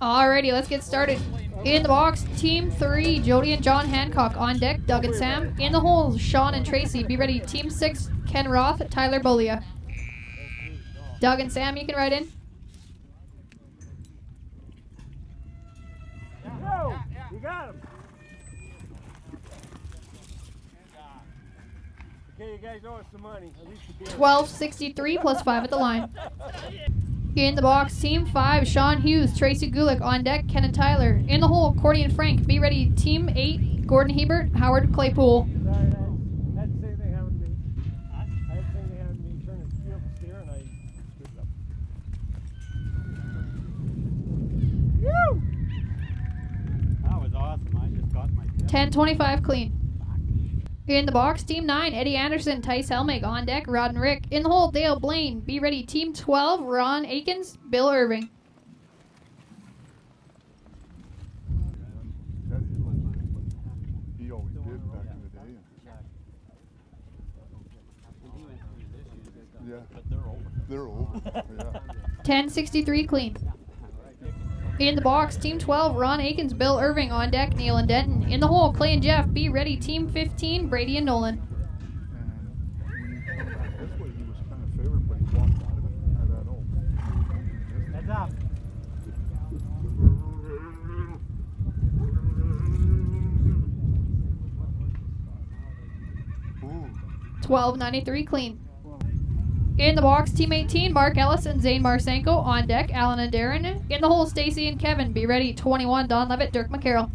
Alrighty, let's get started. In the box, Team 3, Jody and John Hancock. On deck, Doug and Sam. In the hole, Sean and Tracy. Be ready. Team 6, Ken Roth, Tyler Bolia. Doug and Sam, you can ride in. Go! You got him. Okay, you guys owe us some money. At least you did. 1263 plus 5 at the line. In the box, Team 5, Sean Hughes, Tracy Gulick. On deck, Ken and Tyler. In the hole, Cordy and Frank. Be ready. Team 8, Gordon Hebert, Howard Claypool. Sorry, I had the same thing happen to me. I had the same thing happen to me. Trying to steal the steer and I screwed it up. Woo! That was awesome. I just got my 1025 clean. In the box, Team 9, Eddie Anderson, Tice Helmig. On deck, Rod and Rick. In the hole, Dale Blaine. Be ready. Team 12, Ron Akins, Bill Irving. He always did back in the day. Yeah. But they're over. They're over. Yeah. 1063 clean. In the box, Team 12, Ron Akins, Bill Irving. On deck, Neil and Denton. In the hole, Clay and Jeff. Be ready. Team 15, Brady and Nolan. And when he come back this way, he was kind of favored, but he walked out of it at that hole. Heads up. Ooh. 1293 clean. In the box, Team 18, Mark Ellis and Zane Marsenko. On deck, Alan and Darren. In the hole, Stacy and Kevin. Be ready. 21, Don Levitt, Dirk McCarroll.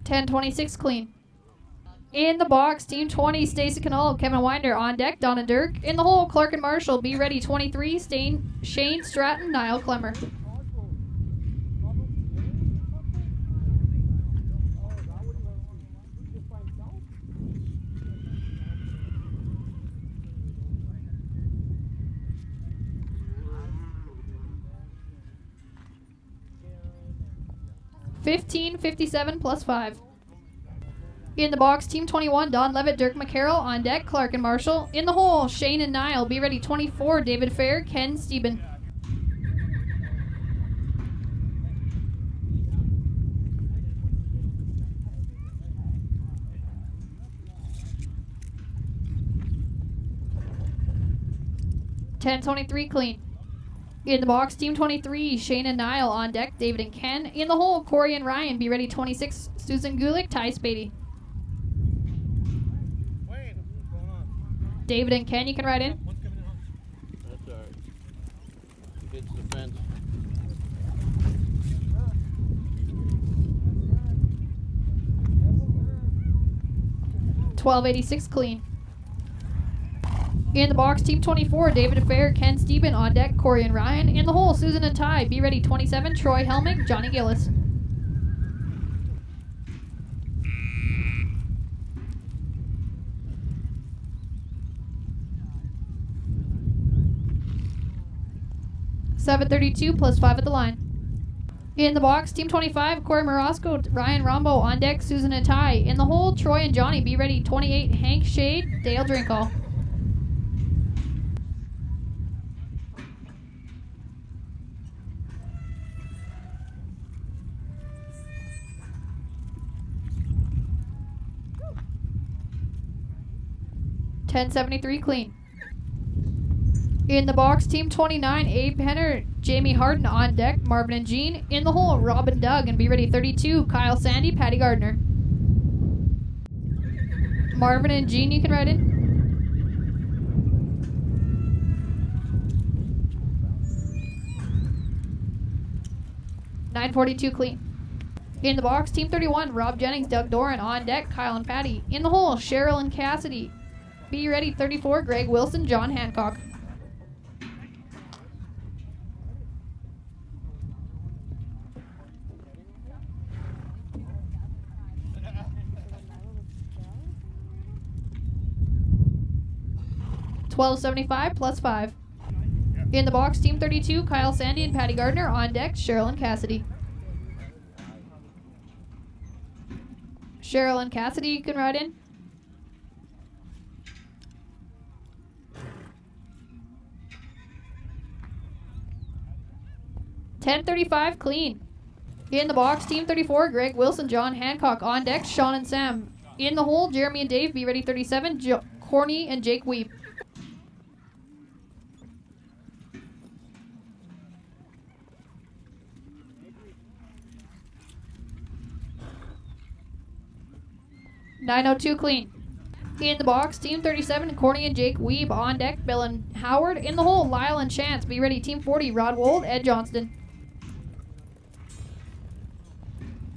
$10.26 clean. In the box, Team 20, Stacey Canal, Kevin Winder. On deck, Don and Dirk. In the hole, Clark and Marshall. Be ready. 23, Shane Stratton, Niall Clemmer. $15.57 plus 5. In the box, Team 21, Don Levitt, Dirk McCarroll. On deck, Clark and Marshall. In the hole, Shane and Niall. Be ready. 24, David Fair, Ken Steben. $10.23 clean. In the box, Team 23, Shane and Niall. On deck, David and Ken. In the hole, Corey and Ryan. Be ready. 26, Susan Gulick, Ty Spady. David and Ken, you can ride in. That's all right. Hits the fence. $12.86 clean. In the box, Team 24, David Fair, Ken Steben. On deck, Corey and Ryan. In the hole, Susan and Ty. Be ready. 27, Troy Helmig, Johnny Gillis. $7.32 plus 5 at the line. In the box, Team 25, Corey Morosco, Ryan Rombo. On deck, Susan and Ty. In the hole, Troy and Johnny. Be ready. 28, Hank Shade, Dale Drinkall. $10.73 clean. In the box, Team 29, Abe Henner, Jamie Harden. On deck, Marvin and Jean. In the hole, Rob and Doug. And be ready. 32, Kyle Sandy, Patty Gardner. Marvin and Jean, you can ride in. $9.42 clean. In the box, Team 31, Rob Jennings, Doug Doran. On deck, Kyle and Patty. In the hole, Cheryl and Cassidy. Be ready. 34, Greg Wilson, John Hancock. $12.75 plus 5. In the box, Team 32, Kyle Sandy and Patty Gardner. On deck, Cheryl and Cassidy. Cheryl and Cassidy, you can ride in. $10.35 clean. In the box, Team 34, Greg Wilson, John Hancock. On deck, Sean and Sam. In the hole, Jeremy and Dave, be ready 37, Corny and Jake Weeb. $9.02 clean. In the box, Team 37, Corny and Jake Weeb. On deck, Bill and Howard. In the hole, Lyle and Chance. Be ready, Team 40, Rod Wold, Ed Johnston.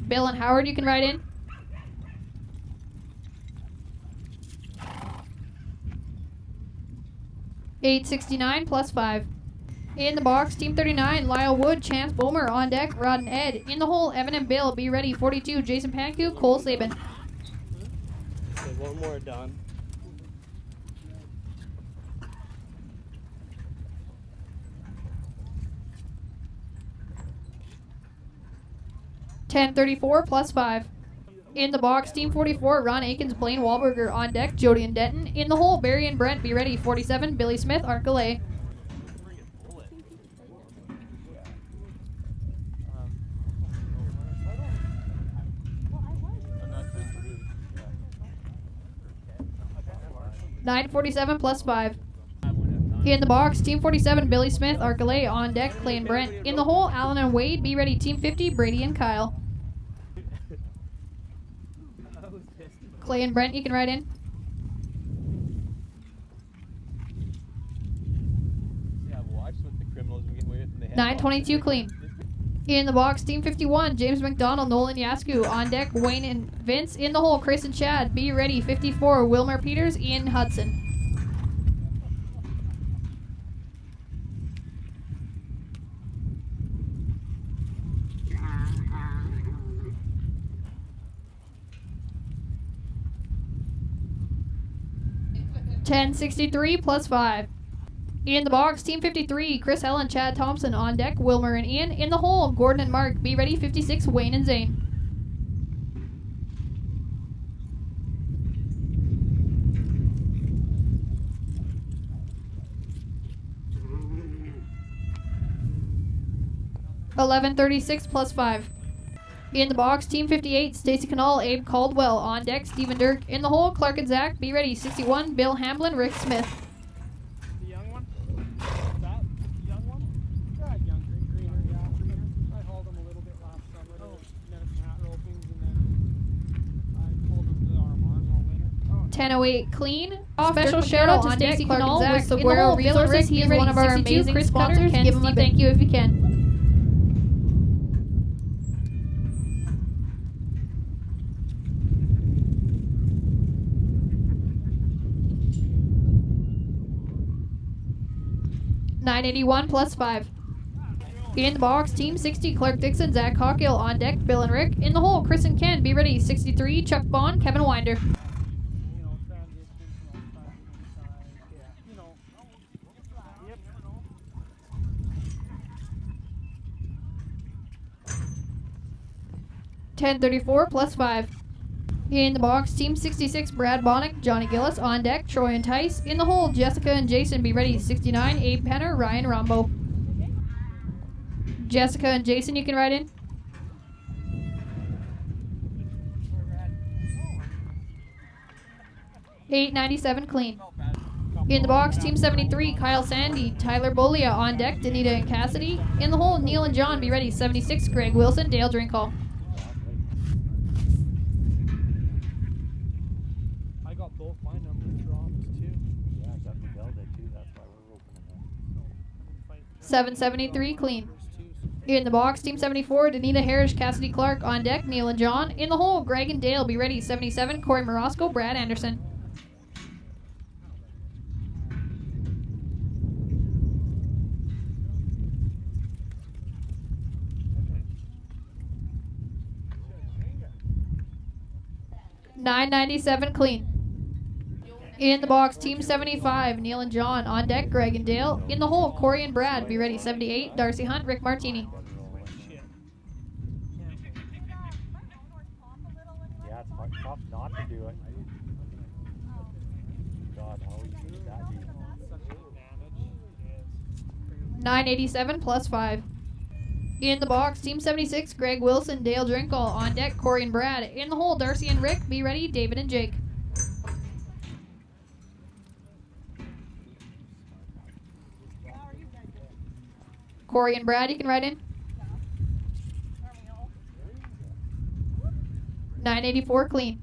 Bill and Howard, you can ride in. $8.69 plus 5. In the box, Team 39, Lyle Wood, Chance Bomer. On deck, Rod and Ed. In the hole, Evan and Bill. Be ready, 42, Jason Panku, Cole Sabin. Okay, one more done. $10.34 plus 5. In the box, Team 44, Ron Akins, Blaine Wahlberger. On deck, Jody and Denton. In the hole, Barry and Brent. Be ready, 47, Billy Smith, Arcalay. $9.47 plus 5. In the box, Team 47, Billy Smith, Arcalay. On deck, Clay and Brent. In the hole, Alan and Wade. Be ready, Team 50, Brady and Kyle. Clay and Brent, you can ride in. Yeah, watch what the criminals are getting away with. 9.22 clean. In the box, Team 51, James McDonald, Nolan Yasku. On deck, Wayne and Vince. In the hole, Chris and Chad. Be ready, 54, Wilmer Peters, Ian Hudson. $10.63 plus 5. In the box, Team 53, Chris Helen, Chad Thompson. On deck, Wilmer and Ian. In the hole, Gordon and Mark. Be ready, 56, Wayne and Zane. $11.36 plus 5. In the box, Team 58, Stacy Canal, Abe Caldwell. On deck, Stephen Dirk. In the hole, Clark and Zach. Be ready, 61, Bill Hamblin, Rick Smith. The young one? What's that? The young one? Yeah, young greener, yeah. I hauled him a little bit last summer. Medicine hat ropings, and then I pulled him to our Mars all winter. 10.08 clean. Special shout out to Stacy Canal with Zach. Saguaro Resources. He is one of our amazing Chris sponsors. Give him a thank you if you can. $9.81 plus 5. In the box, Team 60, Clark Dixon, Zach Cockhill. On deck, Bill and Rick. In the hole, Chris and Ken. Be ready, 63, Chuck Bond, Kevin Winder. $10.34 plus 5. In the box, Team 66, Brad Bonnick, Johnny Gillis. On deck, Troy and Tice. In the hole, Jessica and Jason. Be ready, 69, Abe Penner, Ryan Rombo. Jessica and Jason, you can ride in. $8.97 clean. In the box, Team 73, Kyle Sandy, Tyler Bolia. On deck, Danita and Cassidy. In the hole, Neil and John. Be ready, 76, Greg Wilson, Dale Drinkall. I got both my numbers dropped too. Yeah, I got Miguel did too. That's why we're opening them. 773 clean. In the box, Team 74, Danita Harris, Cassidy Clark. On deck, Neil and John. In the hole, Greg and Dale. Be ready, 77, Corey Morosco, Brad Anderson. $9.97 clean. In the box, Team 75, Neil and John. On deck, Greg and Dale. In the hole, Corey and Brad. Be ready, 78, Darcy Hunt, Rick Martini. Yeah, it's hard. tough not to do it. God, how easy would that be? Such an advantage. It is. 987 plus 5. In the box, Team 76, Greg Wilson, Dale Drinkle. On deck, Corey and Brad. In the hole, Darcy and Rick. Be ready, David and Jake. Corey and Brad, you can ride in. 984 clean.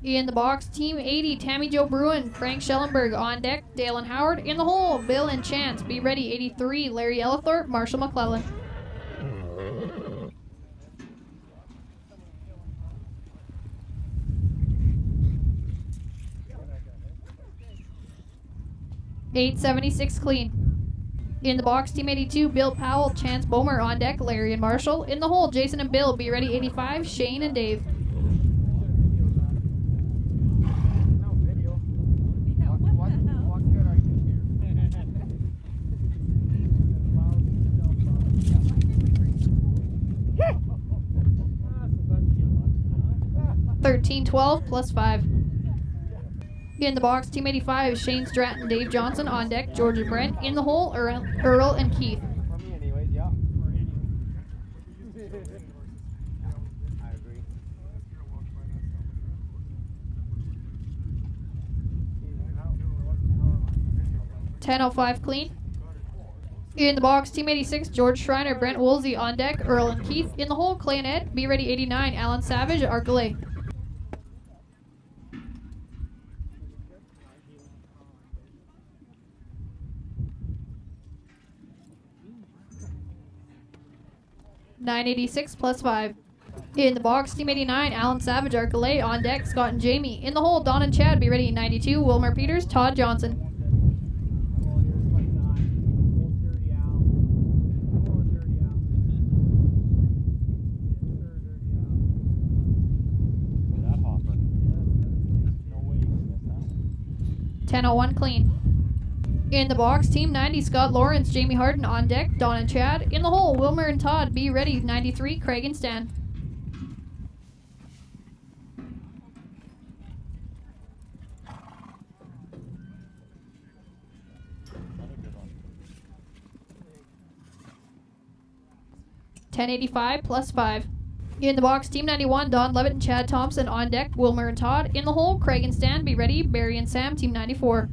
In the box, Team 80, Tammy Jo Bruin, Frank Schellenberg. On deck, Dale and Howard. In the hole, Bill and Chance. Be ready, 83, Larry Ellithorpe, Marshall McClellan. $876 clean. In the box, Team 82, Bill Powell, Chance Bomer. On deck, Larry and Marshall. In the hole, Jason and Bill. Be ready, 85, Shane and Dave. No video. What good are you here? 1312 plus 5. In the box, Team 85, Shane Stratton, Dave Johnson. On deck, George and Brent. In the hole, Earl and Keith. For me anyways, yeah. I agree. 1005 clean. In the box, Team 86, George Schreiner, Brent Woolsey. On deck, Earl and Keith. In the hole, Clay and Ed. Be ready, 89, Alan Savage, Arkelay. $986 plus 5. In the box, Team 89, Alan Savage, Arkelay. On deck, Scott and Jamie. In the hole, Don and Chad. Be ready, 92, Wilmer Peters, Todd Johnson. That hopper. No way you can miss that. 1001 clean. In the box, Team 90, Scott Lawrence, Jamie Harden. On deck, Don and Chad. In the hole, Wilmer and Todd. Be ready, 93, Craig and Stan. Another good one. 1085 plus 5. In the box, Team 91, Don Levitt and Chad Thompson. On deck, Wilmer and Todd. In the hole, Craig and Stan. Be ready, Barry and Sam, Team 94.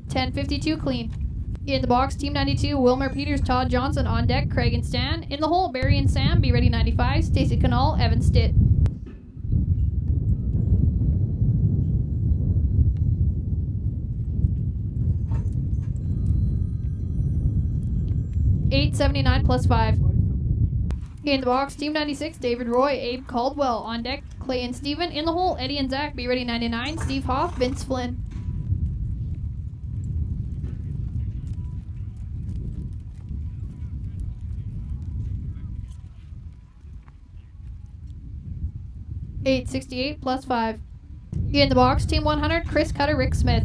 $1052 clean. In the box, Team 92, Wilmer Peters, Todd Johnson. On deck, Craig and Stan. In the hole, Barry and Sam. Be ready, 95, Stacy Canal, Evan Stitt. $879 plus 5. In the box, Team 96, David Roy, Abe Caldwell. On deck, Clay and Steven. In the hole, Eddie and Zach. Be ready, 99, Steve Hoff, Vince Flynn. $868 plus 5. In the box, Team 100, Chris Cutter, Rick Smith.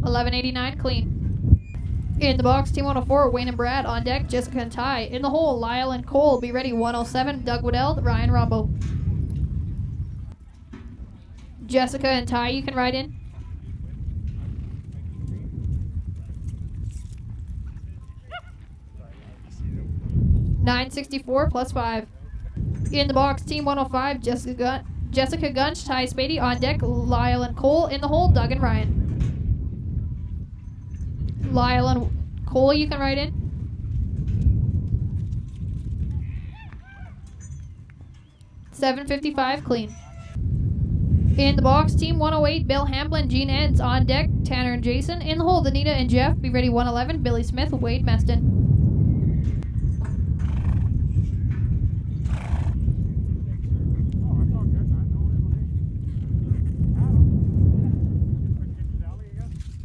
$1189 clean. In the box, Team 104, Wayne and Brad. On deck, Jessica and Ty. In the hole, Lyle and Cole. Be ready, 107, Doug Waddell, Ryan Rumbo. Jessica and Ty, you can ride in. $964 plus 5. In the box, Team 105, Jessica Gunch, Ty Spady. On deck, Lyle and Cole. In the hole, Doug and Ryan. Lyle and Cole, you can ride in. $755 clean. In the box, Team 108, Bill Hamblin, Gene Eds. On deck, Tanner and Jason. In the hole, Danita and Jeff. Be ready, 111, Billy Smith, Wade Meston.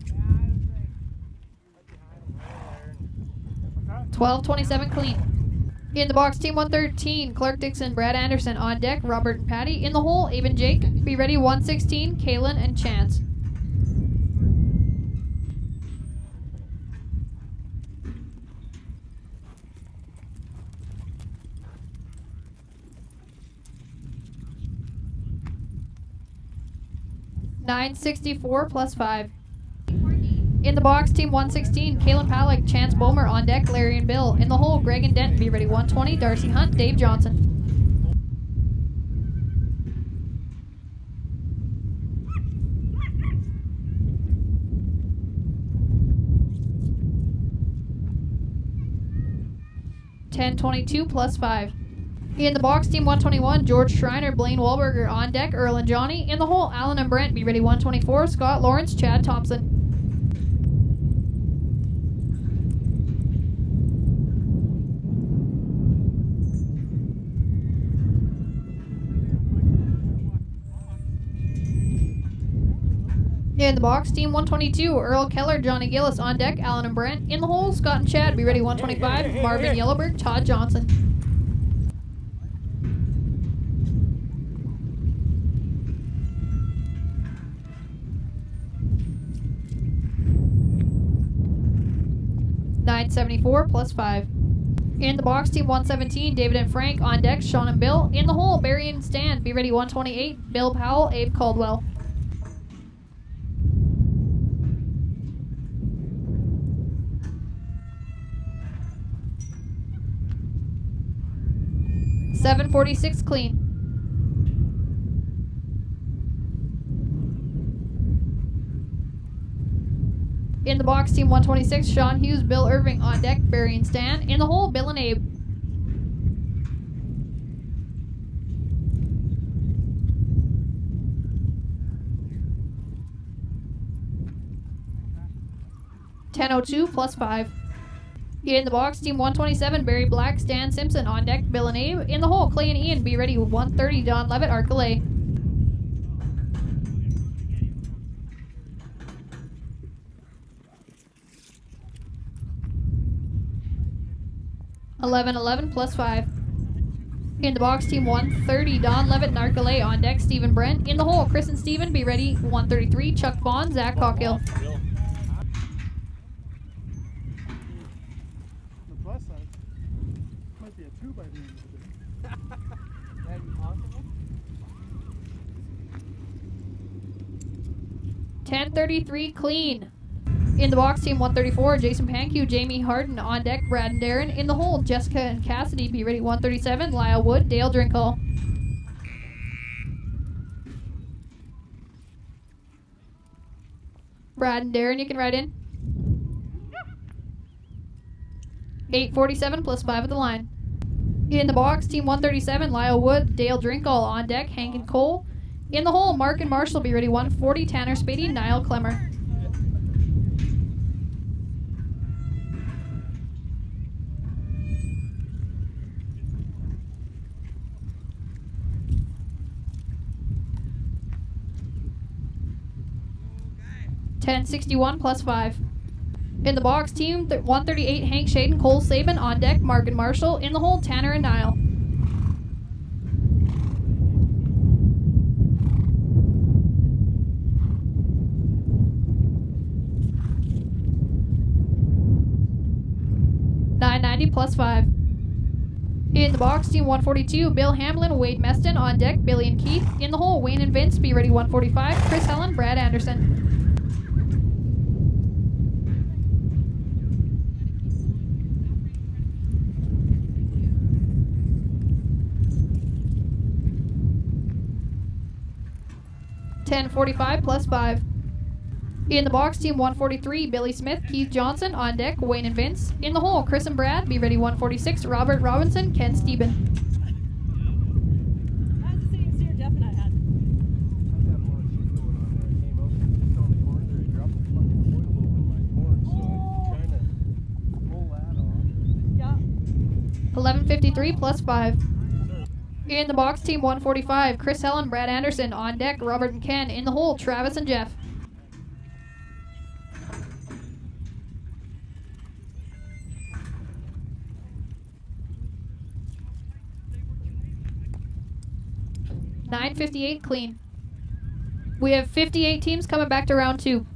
Yeah, 12-27 clean. In the box, team 113, Clark Dixon, Brad Anderson. On deck, Robert and Patty. In the hole, Abe and Jake. Be ready, 116, Kaylin and Chance. $964 plus 5. In the box, team 116, Kaylin Palick, Chance Bomer. On deck, Larry and Bill. In the hole, Greg and Denton. Be ready, 120, Darcy Hunt, Dave Johnson. $1022 plus 5. In the box, team 121, George Schreiner, Blaine Wahlberger. On deck, Earl and Johnny. In the hole, Alan and Brent. Be ready, 124, Scott Lawrence, Chad Thompson. In the box, team 122, Earl Keller, Johnny Gillis. On deck, Alan and Brent. In the hole, Scott and Chad. Be ready, 125, Marvin Yellowberg, Todd Johnson. $974 plus 5. In the box, team 117, David and Frank. On deck, Sean and Bill. In the hole, Barry and Stan. Be ready, 128, Bill Powell, Abe Caldwell. $746 clean. In the box, team 126, Sean Hughes, Bill Irving. On deck, Barry and Stan. In the hole, Bill and Abe. $1002 plus 5. In the box, team 127, Barry Black, Stan Simpson. On deck, Bill and Abe. In the hole, Clay and Ian. Be ready, 130, Don Levitt, Arcolay. $1111 plus 5. In the box, team 130, Don Levitt and Arcolay. On deck, Stephen Brent. In the hole, Chris and Stephen. Be ready, 133, Chuck Bond, Zach Cockhill. The plus side might be a 2 by the end of the day. That'd be possible. 1033 clean. In the box, team 134, Jason Pankew, Jamie Harden. On deck, Brad and Darren. In the hole, Jessica and Cassidy. Be ready, 137, Lyle Wood, Dale Drinkle. Brad and Darren, you can ride in. 847 plus 5 at the line. In the box, team 137, Lyle Wood, Dale Drinkle. On deck, Hank and Cole. In the hole, Mark and Marshall. Be ready, 140, Tanner Spady, Niall Clemmer. $1061 plus 5. In the box, team 138, Hank Shaden, Cole Saban. On deck, Mark and Marshall. In the hole, Tanner and Niall. $990 plus 5. In the box, team 142, Bill Hamlin, Wade Meston. On deck, Billy and Keith. In the hole, Wayne and Vince. Be ready, 145, Chris Helen, Brad Anderson. $1045 plus 5. In the box, team 143, Billy Smith, Keith Johnson. On deck, Wayne and Vince. In the hole, Chris and Brad. Be ready, 146, Robert Robinson, Ken Steben. That's the same steer Jeff and I had. Yeah. $1153 plus 5. In the box, team 145, Chris Helen, Brad Anderson. On deck, Robert and Ken. In the hole, Travis and Jeff. 9:58 clean. We have 58 teams coming back to round 2.